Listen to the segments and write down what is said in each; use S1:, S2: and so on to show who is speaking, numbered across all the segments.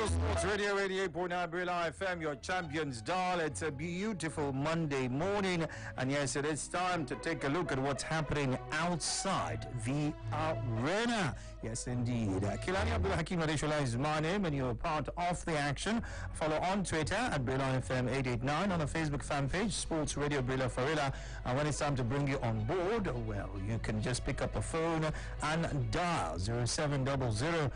S1: Metro Sports Radio 88.9 Brilla FM, your champions dial. It's a beautiful Monday morning, and yes, it is time to take a look at what's happening outside the arena. Yes, indeed. Kilani Abdul Hakim Adeshola is my name, and you're part of the action. Follow on Twitter at Brilla FM 889, on the Facebook fan page, Sports Radio Brilla Farilla. And when it's time to bring you on board, well, you can just pick up a phone and dial 0700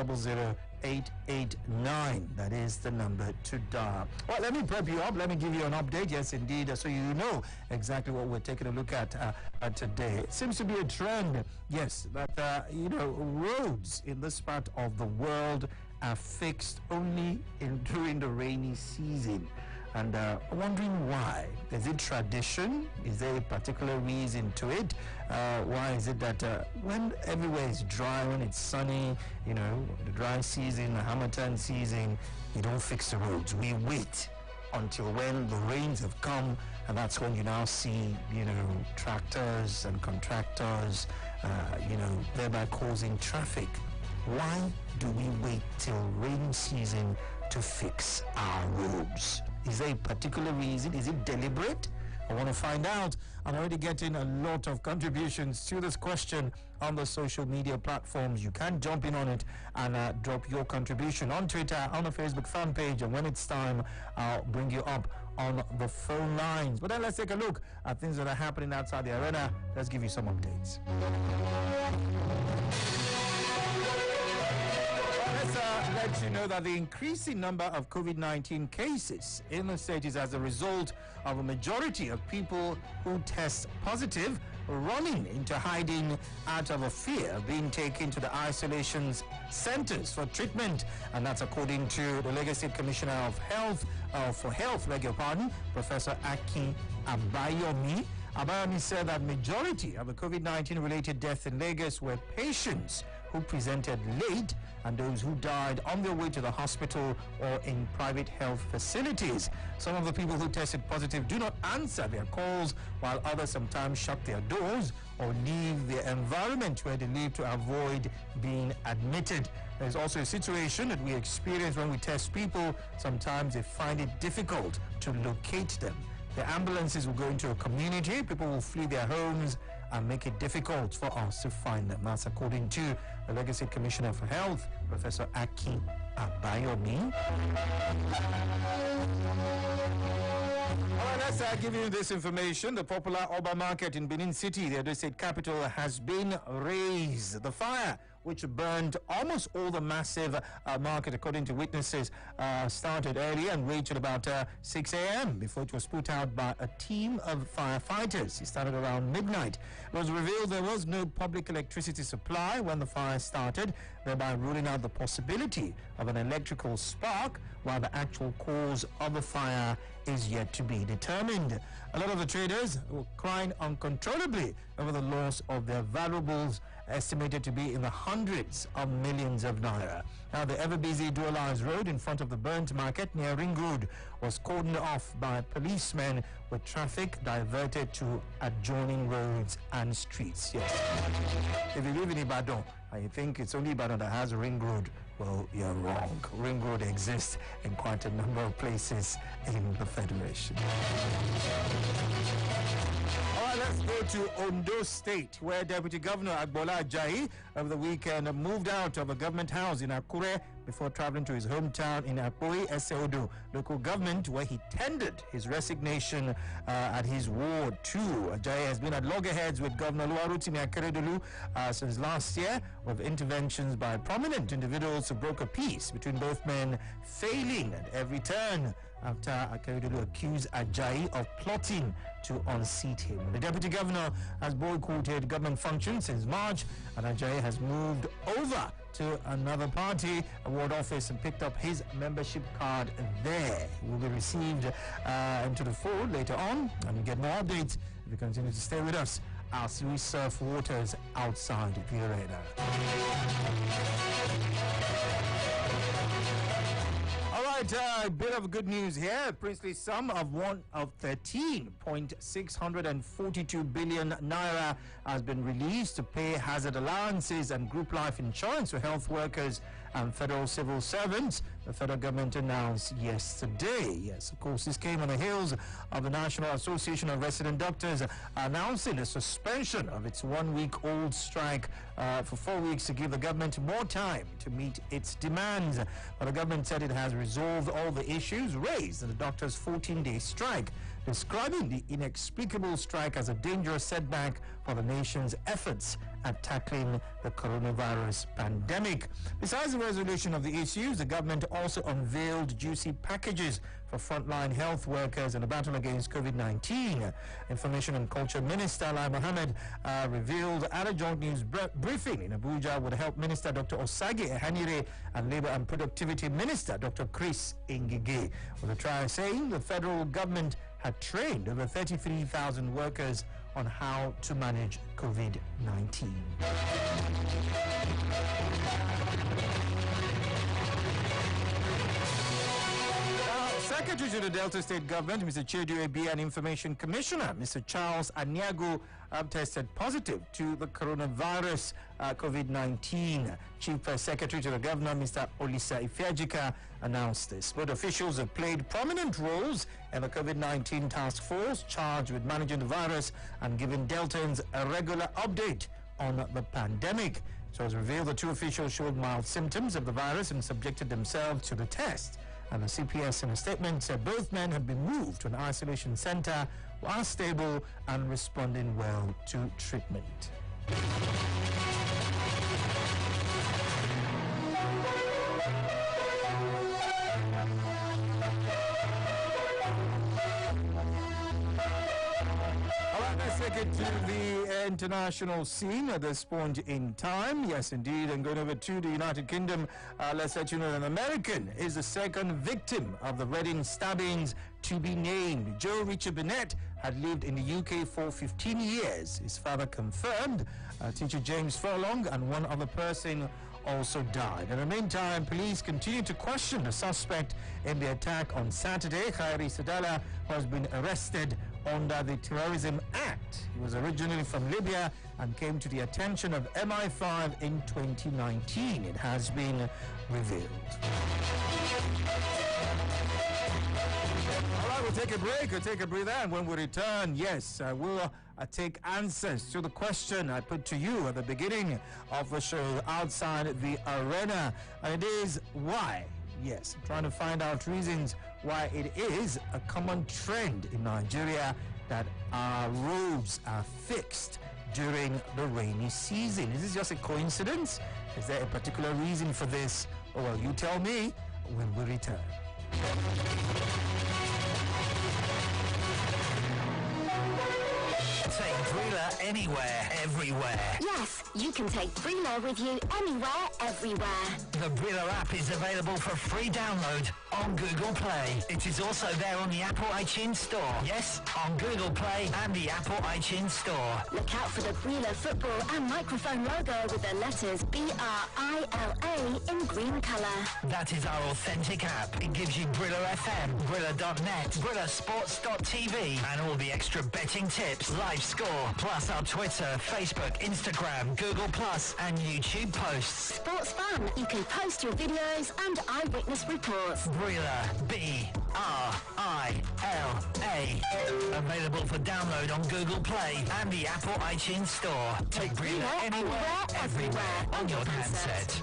S1: 0000 889. That is the number to dial. Well, let me prep you up. Let me give you an update. Yes, indeed, so you know exactly what we're taking a look at today. It seems to be a trend, yes, that roads in this part of the world are fixed only during the rainy season. And wondering why. Is it tradition? Is there a particular reason to it? Why is it that when everywhere is dry, when it's sunny, the dry season, the Hamilton season, you don't fix the roads. We wait until when the rains have come, and that's when you now see, tractors and contractors, thereby causing traffic. Why do we wait till rain season to fix our roads? Is there a particular reason? Is it deliberate? I want to find out. I'm already getting a lot of contributions to this question on the social media platforms. You can jump in on it and drop your contribution on Twitter, on the Facebook fan page, and when it's time, I'll bring you up on the phone lines. But then let's take a look at things that are happening outside the arena. Let's give you some updates. Let you know that the increasing number of COVID-19 cases in the state is as a result of a majority of people who test positive running into hiding out of a fear of being taken to the isolation centers for treatment. And that's according to the Lagos State Commissioner of Health, Professor Akin Abayomi. Abayomi said that majority of the COVID-19 related deaths in Lagos were patients who presented late and those who died on their way to the hospital or in private health facilities. Some of the people who tested positive do not answer their calls, while others sometimes shut their doors or leave their environment where they live to avoid being admitted. There's also a situation that we experience when we test people. Sometimes they find it difficult to locate them. The ambulances will go into a community, people will flee their homes and make it difficult for us to find them. That's according to the Lagos State Commissioner for Health, Professor Akin Abayomi. All right, let's give you this information. The popular Oba Market in Benin City, the Edo State capital, has been razed. The fire, which burned almost all the massive market, according to witnesses, started early and reached at about 6 a.m. before it was put out by a team of firefighters. It started around midnight. It was revealed there was no public electricity supply when the fire started, thereby ruling out the possibility of an electrical spark, while the actual cause of the fire is yet to be determined. A lot of the traders were crying uncontrollably over the loss of their valuables, estimated to be in the hundreds of millions of naira. Now, the ever-busy dual-lines road in front of the burnt market near Ring Road was cordoned off by policemen, with traffic diverted to adjoining roads and streets. Yes. If you live in Ibadan and you think it's only Ibadan that has a Ring Road, well, you're wrong. Ring Road exists in quite a number of places in the Federation. Let's go to Ondo State, where Deputy Governor Agbola Ajayi over the weekend moved out of a government house in Akure before traveling to his hometown in Akpoi, Eseodo local government, where he tendered his resignation at his ward 2. Ajayi has been at loggerheads with Governor Oluwarotimi Akeredolu since last year, with interventions by prominent individuals who broke a peace between both men failing at every turn, after Akeredolu accused Ajayi of plotting to unseat him. The deputy governor has boycotted government functions since March, and Ajayi has moved over to another party, a ward office, and picked up his membership card there. He will be received into the fold later on, and you get more updates if you continue to stay with us as we surf waters outside the arena. A bit of good news here. A princely sum of 13.642 billion naira has been released to pay hazard allowances and group life insurance for health workers and federal civil servants, the federal government announced yesterday. Yes, of course, this came on the heels of the National Association of Resident Doctors announcing the suspension of its one-week-old strike for 4 weeks to give the government more time to meet its demands. But the government said it has resolved all the issues raised in the doctors' 14-day strike, describing the inexplicable strike as a dangerous setback for the nation's efforts at tackling the coronavirus pandemic. Besides the resolution of the issues, the government also unveiled juicy packages for frontline health workers in the battle against COVID-19. Information and Culture Minister Lai Mohammed revealed at a joint news briefing in Abuja with Health Minister Dr. Osage Ehanire and Labour and Productivity Minister Dr. Chris Ngige, with the trial saying the federal government had trained over 33,000 workers on how to manage COVID-19. Secretary to the Delta State Government, Mr. Chedu Ebi, and Information Commissioner, Mr. Charles Aniago, have tested positive to the coronavirus COVID-19. Chief Secretary to the Governor, Mr. Olisa Ifeajika, announced this. Both officials have played prominent roles in the COVID-19 task force charged with managing the virus and giving Deltans a regular update on the pandemic. So as revealed, the two officials showed mild symptoms of the virus and subjected themselves to the test. And the CPS in a statement said both men had been moved to an isolation center while stable and responding well to treatment. Take it to the international scene at this point in time. Yes, indeed. And going over to the United Kingdom, let's let you know an American is the second victim of the Reading stabbings to be named. Joe Richard Burnett had lived in the UK for 15 years. His father confirmed. Teacher James Furlong and one other person also died. In the meantime, police continue to question the suspect in the attack on Saturday. Khairi Sadala has been arrested under the Terrorism Act. He was originally from Libya and came to the attention of MI5 in 2019. It has been revealed. All right, we'll take a break. We'll take a breather, and when we return, yes, we'll take answers to the question I put to you at the beginning of the show outside the arena. And it is why. Yes, I'm trying to find out reasons why it is a common trend in Nigeria that our roads are fixed during the rainy season. Is this just a coincidence? Is there a particular reason for this? Well, you tell me when we return.
S2: Take Brila anywhere, everywhere.
S3: Yes, you can take Brila with you anywhere, everywhere.
S2: The Brila app is available for free download on Google Play. It is also there on the Apple iTunes Store. Yes, on Google Play and the Apple iTunes Store.
S3: Look out for the Brila football and microphone logo with the letters BRILA in green colour.
S2: That is our authentic app. It gives you Brila FM, Brila.net, BrilaSports.tv, and all the extra betting tips, live score, plus our Twitter, Facebook, Instagram, Google Plus, and YouTube posts.
S3: Sports fun. You can post your videos and eyewitness reports.
S2: Brila, B-R-I-L-A. Available for download on Google Play and the Apple iTunes Store. Take Brila anywhere, everywhere on your handset.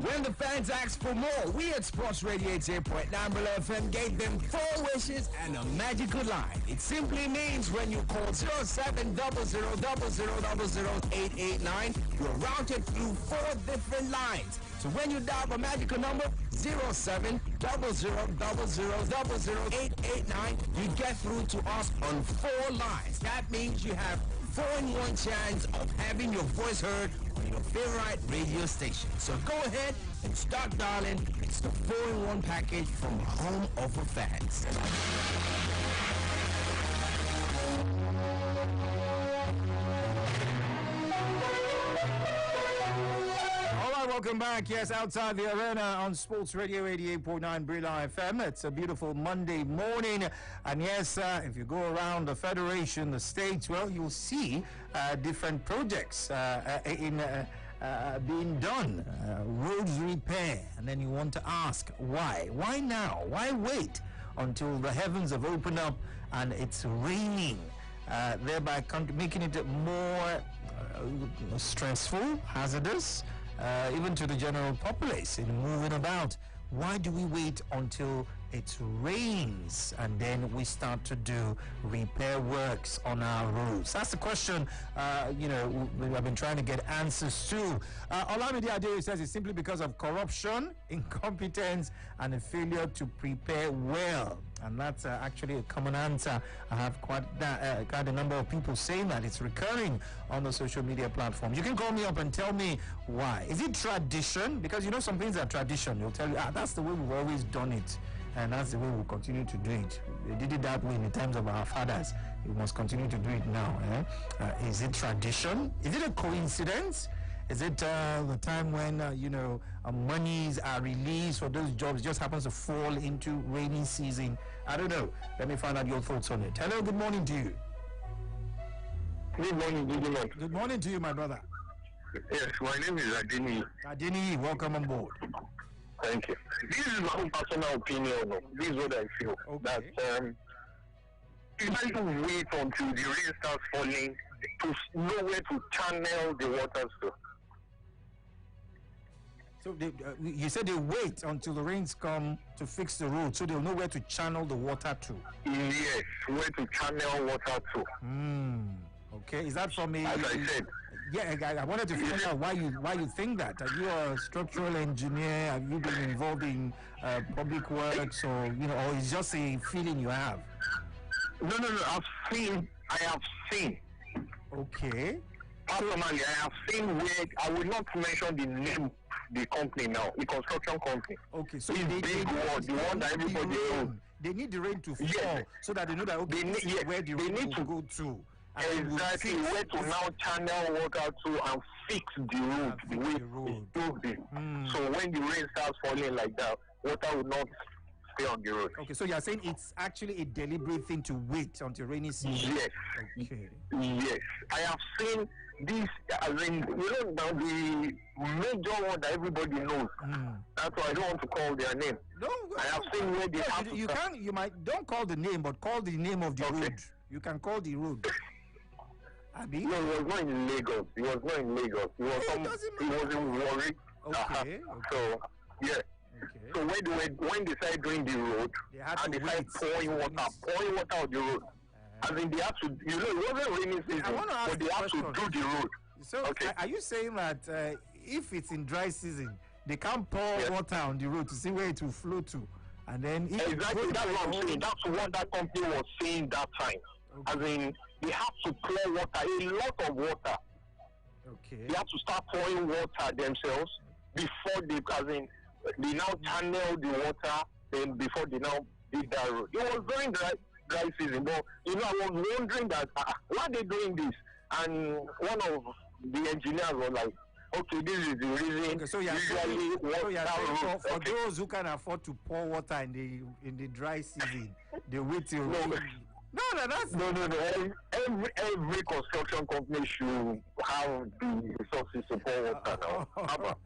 S4: When the fans asked for more, we at Sports Radio 88.9 Brila FM gave them 4 wishes and a magical line. It simply means when you call 0700000889, you're routed through 4 different lines. So when you dial the magical number 0700000889, you get through to us on 4 lines. That means you have 4-in-1 chance of having your voice heard on your favorite radio station. So go ahead and start dialing. It's the 4-in-1 package from Home of the Fans.
S1: welcome back. Yes, outside the arena on Sports Radio 88.9 Brila FM. It's a beautiful Monday morning. And yes, if you go around the Federation, the states, well, you'll see different projects being done. Roads repair. And then you want to ask, why? Why now? Why wait until the heavens have opened up and it's raining? Thereby making it more stressful, hazardous, even to the general populace in moving about. Why do we wait until it rains and then we start to do repair works on our roads? That's the question, we've been trying to get answers to. Olamide Adeo says it's simply because of corruption, incompetence, and a failure to prepare well. And that's actually a common answer. I have quite a number of people saying that. It's recurring on the social media platforms. You can call me up and tell me why. Is it tradition? Because you know some things are tradition. They'll tell you, that's the way we've always done it. And that's the way we'll continue to do it. We did it that way in the times of our fathers. We must continue to do it now. Is it tradition? Is it a coincidence? Is it the time when, monies are released for those jobs? It just happens to fall into rainy season. I don't know. Let me find out your thoughts on it. Hello, good morning to you.
S5: Good morning,
S1: Good morning to you, my brother.
S5: Yes, my name is Adini.
S1: Adini, welcome on board.
S5: Thank you. This is my own personal opinion. This is what I feel.
S1: Okay.
S5: That if I wait until the rain starts falling to know where to channel the waters to.
S1: So you said they wait until the rains come to fix the road, so they'll know where to channel the water to.
S5: Yes, where to channel water to.
S1: Okay, is that from a?
S5: As I said.
S1: Yeah, I wanted to find out why you think that. Are you a structural engineer? Have you been involved in public works, or or it's just a feeling you have?
S5: No. I have seen.
S1: Okay.
S5: Personally, I have seen where I will not mention the name of the company now, the construction company.
S1: Okay, so
S5: the big one, the one that everybody knows.
S1: They need the rain to fall so that they know that this is where the rain will go to.
S5: Exactly, where to now channel water to and fix the road the way it should be. So when the rain starts falling like that, water will not stay on the road.
S1: Okay, so you're saying it's actually a deliberate thing to wait until rainy season?
S5: Yes.
S1: Okay.
S5: Yes. I have seen this, as in, now the major one that everybody knows. That's why I don't want to call their name.
S1: No,
S5: I have seen where they have
S1: you can't. You might don't call the name, but call the name of the road. You can call the road. Abi?
S5: No, it was not in Lagos. It was not in Lagos. It was in Warri.
S1: Okay.
S5: So, yeah.
S1: Okay.
S5: So when they started doing the road, and they started pouring water on the road. As in they have to, it wasn't rainy season, but they have to do the road.
S1: So are you saying that if it's in dry season, they can't pour water on the road to see where it will flow to? And then
S5: exactly, that's what I'm saying. That's what that company was saying that time. Okay. As in, they have to pour water, a lot of water.
S1: Okay.
S5: They have to start pouring water themselves before they now channel the water, then before they now dig that road. It was during dry season, but I was wondering that why are they doing this? And one of the engineers was like, okay, this is the reason. Okay,
S1: so for those who can afford to pour water in the dry season, they wait till No. Every
S5: construction company should have the resources to pour water now.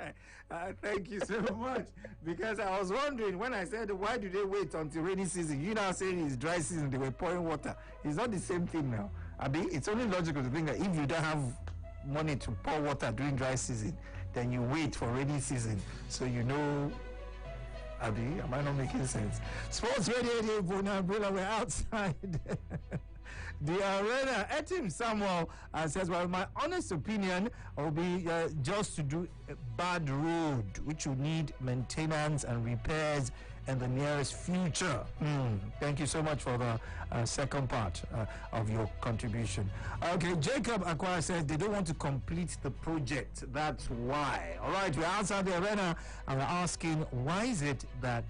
S1: Thank you so much. Because I was wondering when I said, why do they wait until rainy season? You now saying it's dry season, they were pouring water. It's not the same thing now. It's only logical to think that if you don't have money to pour water during dry season, then you wait for rainy season. So Abi, am I not making sense? Sports Radio 88.9, we're outside the arena. Etim Samuel says, well, my honest opinion will be just to do a bad road, which will need maintenance and repairs in the nearest future. Thank you so much for the second part of your contribution. Okay, Jacob Aqua says they don't want to complete the project. That's why. All right, we're outside the arena and we're asking, why is it that,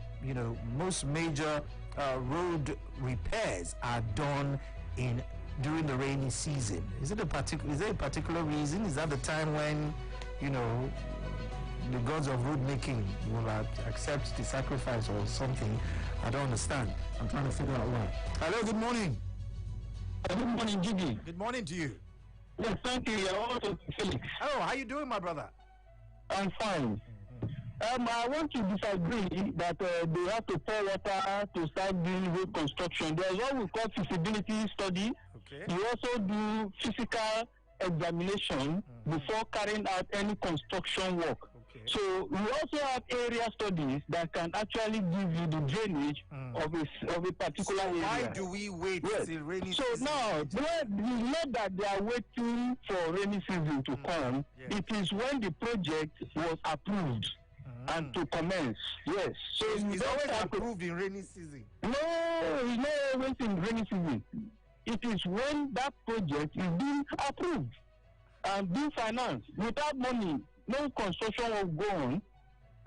S1: most major road repairs are done during the rainy season? Is there a particular reason? Is that the time when, the gods of road making will accept the sacrifice or something. I don't understand. I'm trying to figure out why. Hello, good morning.
S6: Good morning, Gigi.
S1: Good morning to you.
S6: Yes, thank you. You're also Felix.
S1: Oh, how you doing, my brother?
S6: I'm fine. I want to disagree that they have to pour water to start doing road construction. There's what we call feasibility study.
S1: Okay.
S6: You also do physical examination before carrying out any construction work.
S1: Okay.
S6: So we also have area studies that can actually give you the drainage of a particular area.
S1: Why do we wait till rainy
S6: So
S1: season?
S6: now, it's not that they are waiting for rainy season to come.
S1: Yeah.
S6: It is when the project was approved and to commence. Yes. So you
S1: It's
S6: don't
S1: always
S6: have to-
S1: approved in rainy season.
S6: No, it's not always in rainy season. It is when that project is being approved and being financed. Without money, no construction will go on.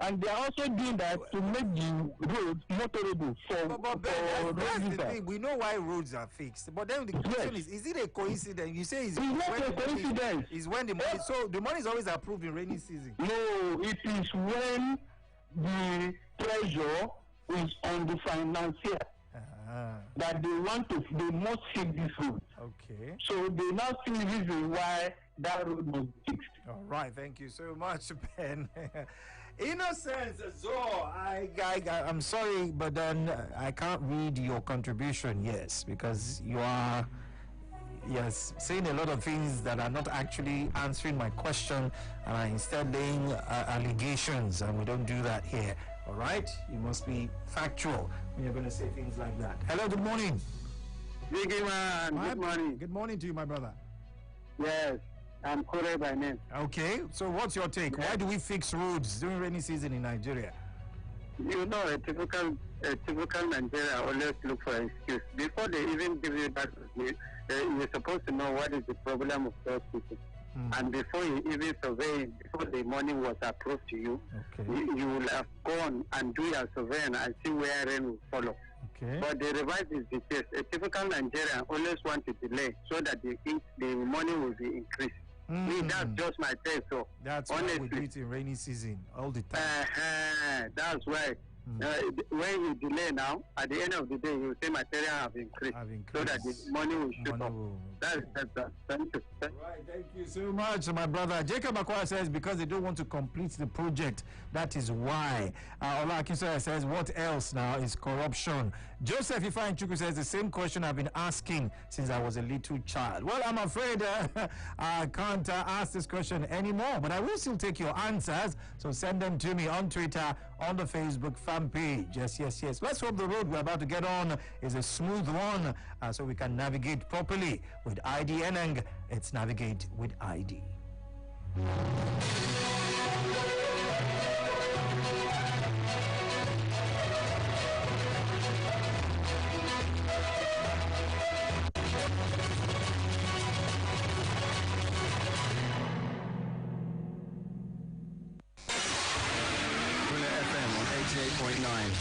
S6: And they are also doing that to make the road motorable
S1: But Ben, that's the
S6: road
S1: thing. We know why roads are fixed. But then the question is it a coincidence? You say it's
S6: not
S1: when
S6: a
S1: the money-
S6: coincidence.
S1: Is when the money. So the money is always approved in rainy season.
S6: No, it is when the pressure is on the financier that they must fix this road.
S1: Okay.
S6: So they now see reason why that road was fixed.
S1: All right. Thank you so much, Ben. Innocence, so I'm sorry, but then I can't read your contribution. Yes, because you are. Yes, saying a lot of things that are not actually answering my question and are instead laying allegations, and we don't do that here. All right? You must be factual when you're going to say things like that. Hello, good morning.
S6: Biggie man, good morning.
S1: Good morning to you, my brother.
S6: Yes, I'm Kore by name.
S1: Okay, so what's your take? Why do we fix roads during rainy season in Nigeria?
S6: You know, a typical Nigeria always look for an excuse. Before they even give you that, you're supposed to know what is the problem of those people. And before you even survey, before the money was approved to you,
S1: Okay.
S6: you will have gone and do your survey and see where rain will follow.
S1: Okay.
S6: But the reverse is the case. A typical Nigerian always want to delay so that the money will be increased. Me, that's just my take. So
S1: That's why we
S6: honestly,
S1: do it in rainy season all the time.
S6: that's why. When you delay now, at the end of the day, you say material have increased, so that the money will shoot
S1: Money
S6: up.
S1: will-
S6: That's thank you.
S1: Right, thank you so much, my brother. Jacob Akwa says because they don't want to complete the project, that is why. Ola Akisoya says, what else now is corruption? Joseph Ifeanyi Chukwu says the same question I've been asking since I was a little child. Well, I'm afraid I can't ask this question anymore, but I will still take your answers. So send them to me on Twitter, on the Facebook fan page. Yes, yes, yes. Let's hope the road we're about to get on is a smooth one so we can navigate properly with ID Eneng. It's Navigate with ID.
S4: FM on 88.9.